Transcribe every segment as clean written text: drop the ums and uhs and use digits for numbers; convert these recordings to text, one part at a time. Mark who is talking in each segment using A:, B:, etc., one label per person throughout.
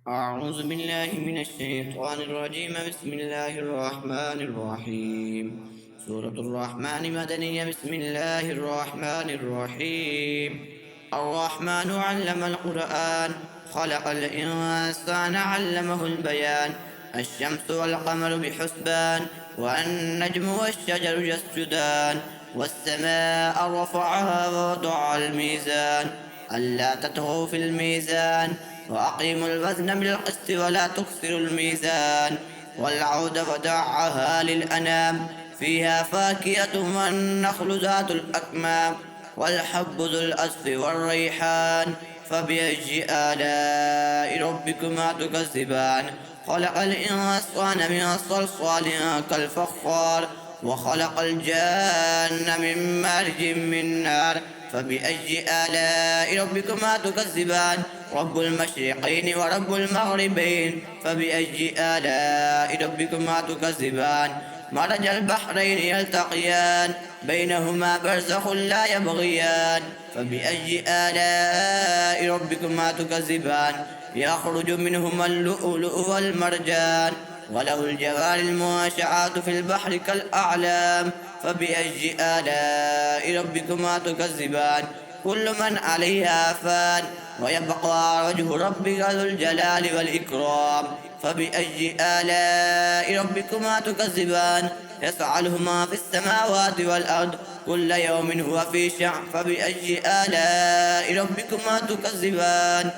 A: أعوذ بالله من الشيطان الرجيم. بسم الله الرحمن الرحيم. سورة الرحمن مدنية. بسم الله الرحمن الرحيم. الرحمن علم القرآن، خلق الإنسان علمه البيان. الشمس والقمر بحسبان، والنجم والشجر يسجدان. والسماء رفعها ووضع الميزان، ألا تطغوا في الميزان، وأقيموا الوزن بالقسط ولا تكسروا الميزان. والعود ودعها للأنام، فيها فاكهة والنخل ذات الأكمام، والحب ذو الأصف والريحان. فبأي آلاء ربكما تكذبان؟ خلق الإنسان من صلصال كالفخار، وخلق الجان من مارج من نار. فبأي آلاء ربكما تكذبان؟ رب المشرقين ورب المغربين. فبأي آلاء ربكما تكذبان؟ مرج البحرين يلتقيان، بينهما برزخ لا يبغيان. فبأي آلاء ربكما تكذبان؟ يخرج منهما اللؤلؤ والمرجان، وله الجوار المنشآت في البحر كالأعلام. فبأي آلاء ربكما تكذبان؟ كل من عليها فان، ويبقى وجه ربك ذو الجلال والإكرام. فبأي آلاء ربكما تكذبان؟ يسأله ما في السماوات والأرض، كل يوم هو في شأن. فبأي آلاء ربكما تكذبان؟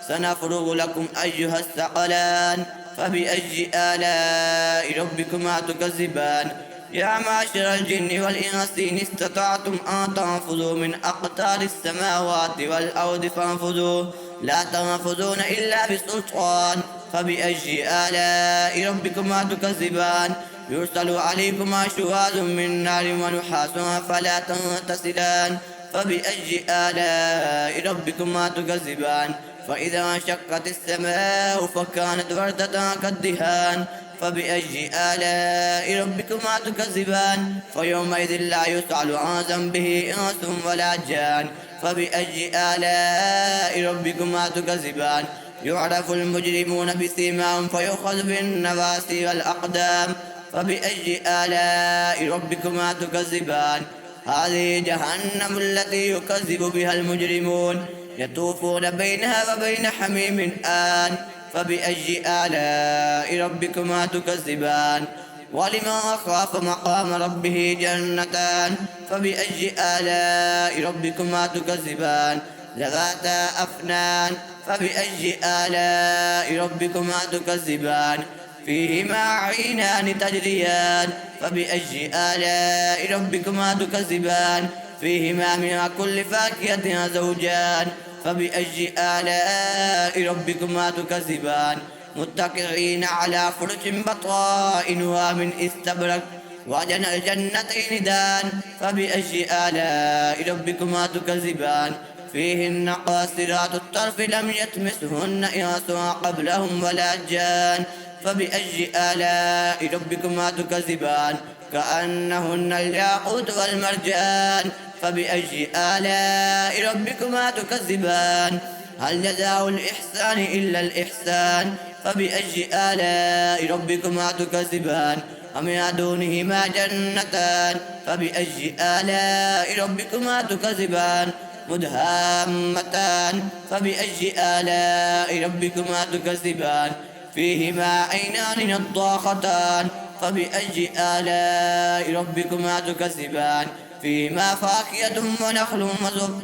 A: سنفرغ لكم أيها الثقلان. فبأي آلاء ربكما تكذبان؟ يا معشر الجن والإنس إن استطعتم أن تنفذوا من أقطار السماوات والأرض فانفذوا، لا تنفذون إلا بسلطان. فبأي آلاء ربكما تكذبان؟ يرسل عليكما شواظ من نار ونحاس فلا تنتصران. فبأي آلاء ربكما تكذبان؟ فإذا انشقت السماء فكانت وردة كالدهان. فبأي آلاء ربكما تكذبان؟ فيومئذ لا يسأل عن ذنبه إنس ولا جان. فبأي آلاء ربكما تكذبان؟ يعرف المجرمون بسيماهم فيؤخذ بالنواصي والأقدام. فبأي آلاء ربكما تكذبان؟ هذه جهنم التي يكذب بها المجرمون، يطوفون بينها وبين حميم آن. فبأي آلاء ربكما تكذبان؟ ولمن خاف مقام ربه جنتان. فبأي آلاء ربكما تكذبان؟ ذواتا أفنان. فبأي آلاء ربكما تكذبان؟ فيهما عينان تجريان. فبأي آلاء ربكما تكذبان؟ فيهما من كل فاكهة زوجان. فبأي آلاء ربكما تكذبان؟ متكئين على فرش بطائنها من استبرق، وجنى الجنتين دان. فبأي آلاء ربكما تكذبان؟ فيهن قاصرات الطرف لم يطمثهن إنس قبلهم ولا جان. فبأي آلاء ربكما تكذبان؟ كأنهن الياقوت والمرجان. فبأي آلاء ربكما تكذبان؟ هل جزاء الإحسان إلا الإحسان؟ فبأي آلاء ربكما تكذبان؟ أم يدونهما جنتان. فبأي آلاء ربكما تكذبان؟ مدهامتان. فبأي آلاء ربكما تكذبان؟ فيهما عينان نضاختان. فبأي آلاء ربكما تكذبان؟ فيهما فاكهة ونخل وزب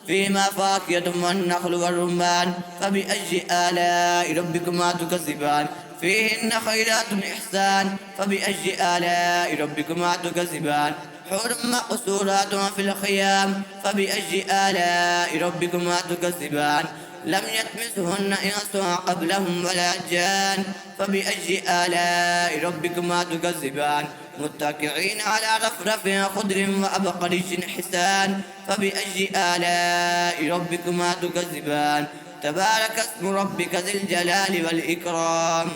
A: فيهما فاكهة والنخل والرمان. فبأي آلاء ربكما تكذبان؟ فيهن خيرات إحسان. فبأي آلاء ربكما تكذبان؟ حور مقصورات في الخيام. فبأي آلاء ربكما تكذبان؟ لم يطمثهن إنس قبلهم ولا جان. فبأي آلاء ربكما تكذبان؟ متكئين على رفرف خضر وأبقرش حسان. فبأي آلاء ربكما تكذبان؟ تبارك اسم ربك ذي الجلال والإكرام.